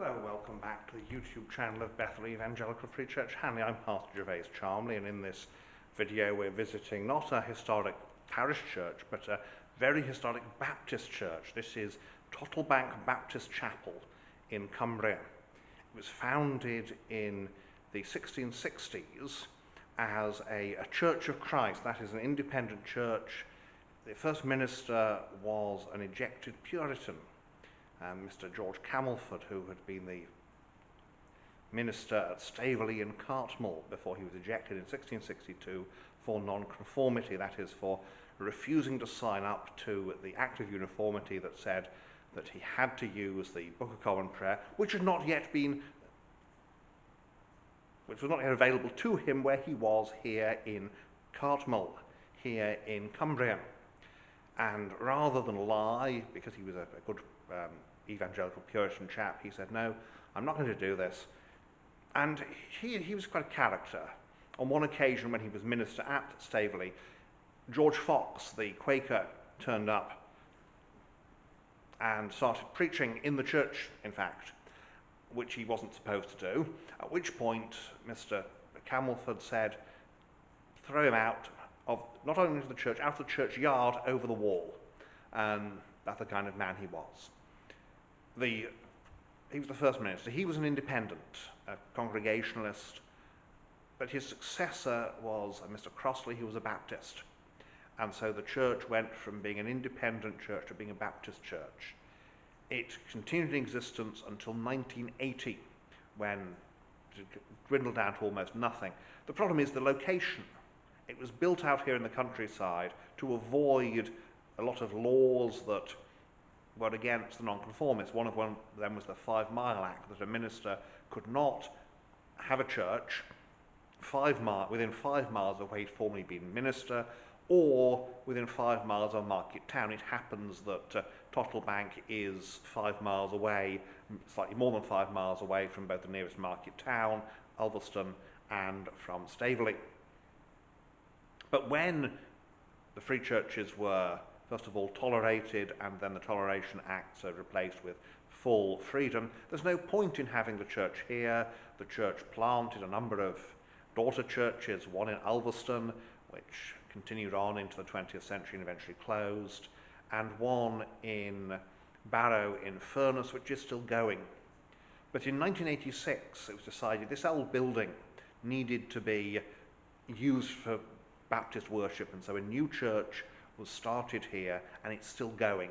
Hello, welcome back to the YouTube channel of Bethel Evangelical Free Church Hanley. I'm Pastor Gervais Charmley, and in this video we're visiting not a historic parish church, but a very historic Baptist church. This is Tottlebank Baptist Chapel in Cumbria. It was founded in the 1660s as a Church of Christ, that is an independent church. The first minister was an ejected Puritan, Mr. George Camelford, who had been the minister at Staveley in Cartmel before he was ejected in 1662 for nonconformity, that is, for refusing to sign up to the Act of Uniformity that said that he had to use the Book of Common Prayer, which was not yet available to him where he was here in Cartmel, here in Cumbria. And rather than lie, because he was a good evangelical Puritan chap, he said, no, I'm not going to do this. And he was quite a character. On one occasion when he was minister at Staveley, George Fox, the Quaker, turned up and started preaching in the church, in fact, which he wasn't supposed to do, at which point Mr. Camelford said, throw him out of, not only into the church, out of the churchyard, over the wall. That's the kind of man he was. He was the first minister. He was an independent, a Congregationalist, but his successor was Mr. Crossley, who was a Baptist. And so the church went from being an independent church to being a Baptist church. It continued in existence until 1980, when it dwindled down to almost nothing. The problem is the location. It was built out here in the countryside to avoid a lot of laws that were against the nonconformists. One of them was the 5 Mile Act, that a minister could not have a church within 5 miles of where he'd formerly been minister, or within 5 miles of Market Town. It happens that Tottlebank is 5 miles away, slightly more than 5 miles away from both the nearest Market Town, Ulverston, and from Staveley. But when the free churches were first of all tolerated, and then the Toleration Acts are replaced with full freedom, there's no point in having the church here. The church planted a number of daughter churches, one in Ulverston, which continued on into the 20th century and eventually closed, and one in Barrow in Furness, which is still going. But in 1986, it was decided this old building needed to be used for Baptist worship, and so a new church was started here, and it's still going.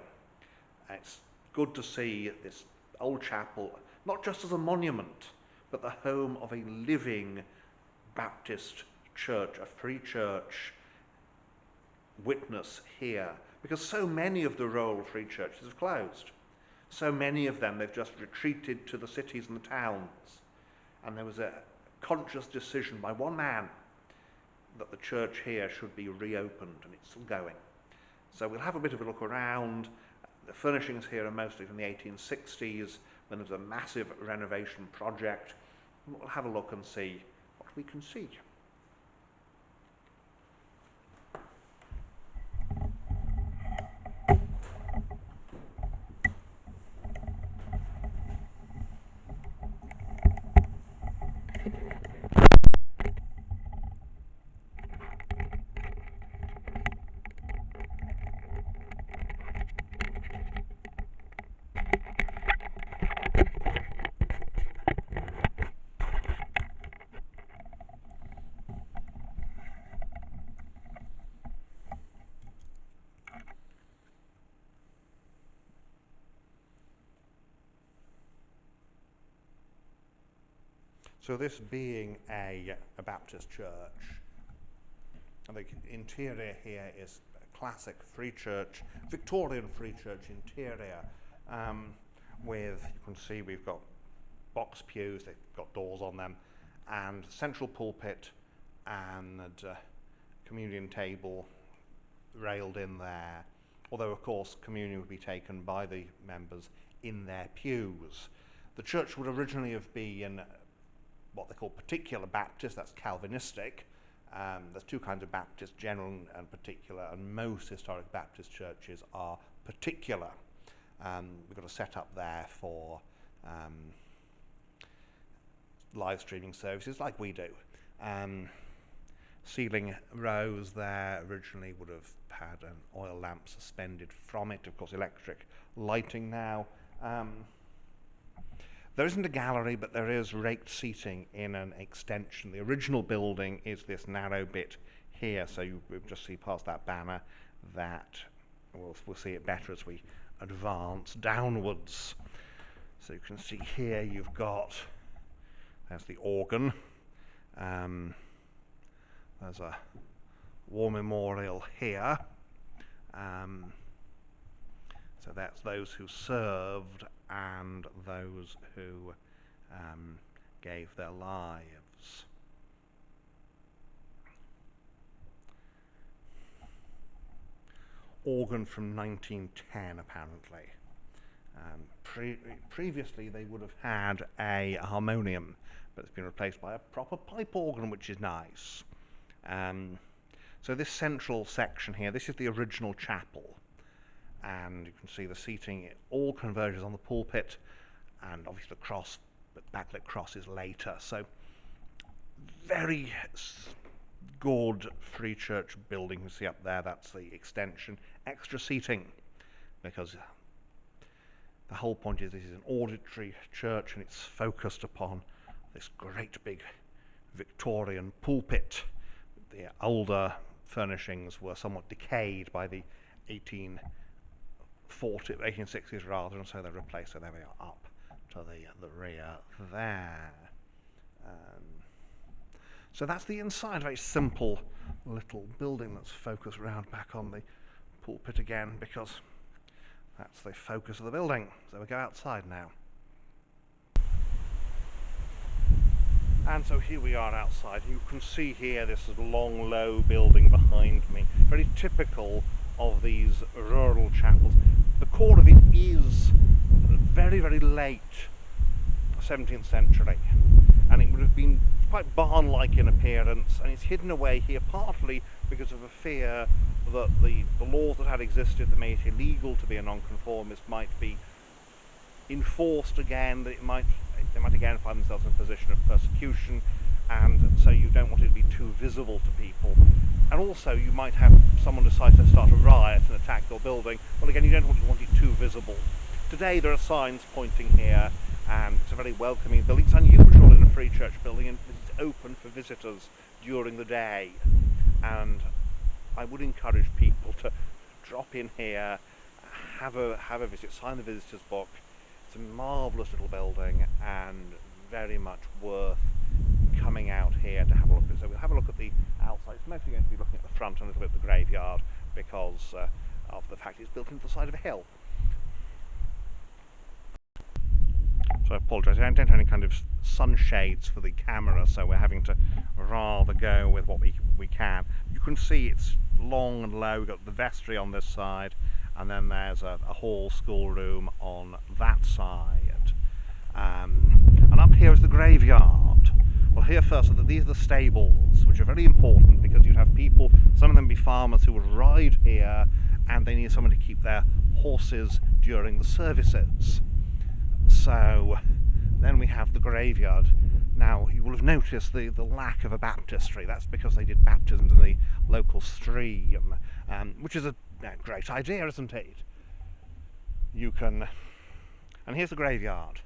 It's good to see this old chapel, not just as a monument, but the home of a living Baptist church, a free church witness here, because so many of the rural free churches have closed. So many of them, they've just retreated to the cities and the towns. And there was a conscious decision by one man that the church here should be reopened, and it's still going. So we'll have a bit of a look around. The furnishings here are mostly from the 1860s, when there was a massive renovation project. We'll have a look and see what we can see. So this being a Baptist church, the interior here is a classic free church, Victorian free church interior, with, you can see we've got box pews, they've got doors on them, and central pulpit and communion table railed in there, although of course communion would be taken by the members in their pews. The church would originally have been what they call particular Baptist, that's Calvinistic. There's two kinds of Baptist, general and particular, and most historic Baptist churches are particular. We've got a set up there for live streaming services like we do. Ceiling rose there originally would have had an oil lamp suspended from it, of course electric lighting now. There isn't a gallery, but there is raked seating in an extension. The original building is this narrow bit here, so you just see past that banner that we'll see it better as we advance downwards. So you can see here you've got, there's the organ, there's a war memorial here, so that's those who served and those who gave their lives. Organ from 1910 apparently. Previously they would have had a harmonium, but it's been replaced by a proper pipe organ, which is nice. So this central section here, this is the original chapel, and you can see the seating, it all converges on the pulpit, and obviously the cross, but backlit cross is later. So very good Free Church building. You see up there, that's the extension. Extra seating, because the whole point is this is an auditory church and it's focused upon this great big Victorian pulpit. The older furnishings were somewhat decayed by the 1860s rather, and so they're replaced. So there we are, up to the rear there. So that's the inside, very simple little building that's focused round back on the pulpit again, because that's the focus of the building. So we go outside now. And so here we are outside. You can see here this long, low building behind me. Very typical of these rural chapels. The core of it is very, very late 17th century. And it would have been quite barn-like in appearance. And it's hidden away here partly because of a fear that the laws that had existed that made it illegal to be a nonconformist might be enforced again, that they might again find themselves in a position of persecution, and so you don't want it to be too visible to people. And also you might have someone decide to start a riot and attack your building. Well, again, you don't want it too visible. Today there are signs pointing here, and it's a very welcoming building. It's unusual in a Free Church building, and it's open for visitors during the day. And I would encourage people to drop in here, have a visit, sign the visitor's book. It's a marvellous little building and very much worth coming out here to have a look at. So we'll have a look at the outside. It's mostly going to be looking at the front and a little bit at the graveyard because of the fact it's built into the side of a hill. So I apologise, I don't have any kind of sunshades for the camera, so we're having to rather go with what we can. You can see it's long and low. We've got the vestry on this side, and then there's a hall schoolroom on that side. And up here is the graveyard. Well, here first, these are the stables, which are very important because you'd have people, some of them be farmers, who would ride here, and they need someone to keep their horses during the services. So then we have the graveyard. Now you will have noticed the lack of a baptistry. That's because they did baptisms in the local stream, which is a great idea, isn't it? You can, and here's the graveyard.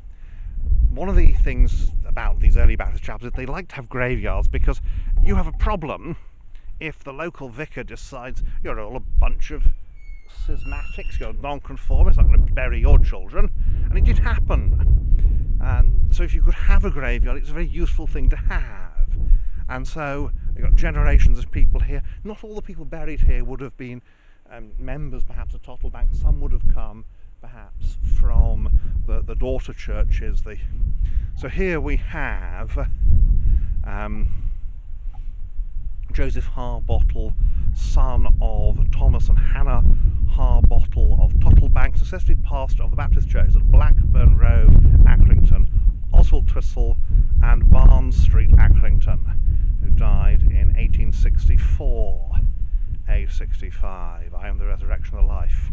One of the things about these early Baptist chapels is they like to have graveyards because you have a problem if the local vicar decides you're all a bunch of schismatics, you're non-conformists, not going to bury your children, and it did happen. So if you could have a graveyard, it's a very useful thing to have. And so you've got generations of people here. Not all the people buried here would have been members perhaps of Tottlebank. Some would have come perhaps from the daughter churches. So here we have Joseph Harbottle, son of Thomas and Hannah Harbottle of Tottlebank, successively pastor of the Baptist churches at Blackburn Road, Accrington, Oswald Twistle and Barnes Street, Accrington, who died in 1864, age 65. I am the resurrection of life.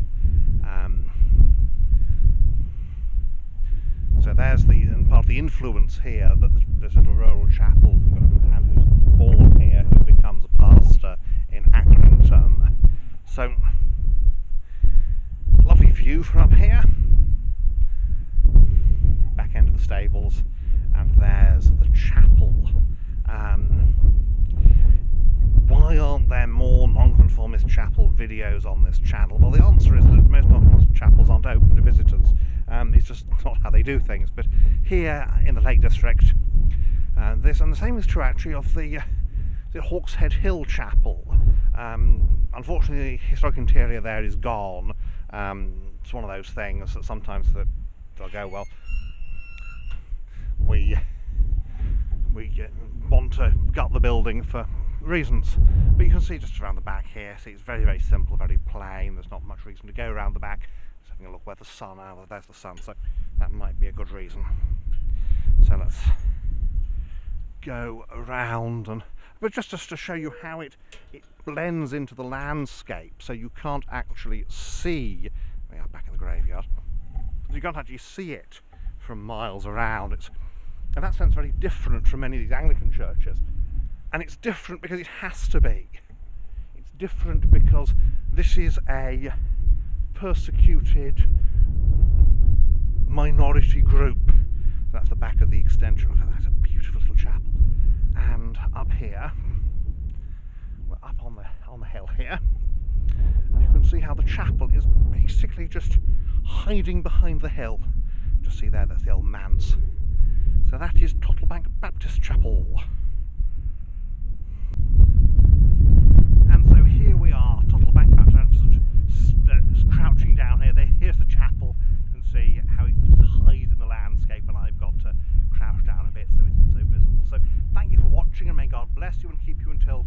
So there's and part the influence here that this little rural chapel, you've got a man who's born here who becomes a pastor in Accrington. So, lovely view from up here. Back end of the stables, and there's the chapel. Why aren't there more nonconformist chapel videos on this channel? Well, the answer is that most nonconformist chapels aren't open to visitors. It's just not how they do things. But here in the Lake District, and the same is true actually of the Hawkshead Hill Chapel. Unfortunately, the historic interior there is gone. It's one of those things that sometimes they'll go, well, we want to gut the building for reasons, but you can see just around the back here, see it's very, very simple, very plain. There's not much reason to go around the back. Just having a look where the sun, there's the sun, so that might be a good reason. So let's go around, but just to show you how it blends into the landscape, so you can't actually see. We are back in the graveyard. You can't actually see it from miles around. It's in that sense very different from many of these Anglican churches. And it's different because it has to be. It's different because this is a persecuted minority group. That's the back of the extension. Look at that, it's a beautiful little chapel. And up here, we're up on the hill here, and you can see how the chapel is basically just hiding behind the hill. Just see there, that's the old manse. So that is Tottlebank Baptist Chapel. And so here we are, Tottlebank Baptist, crouching down here. Here's the chapel. You can see how it just hides in the landscape, and I've got to crouch down a bit so it's so visible. So thank you for watching, and may God bless you and keep you until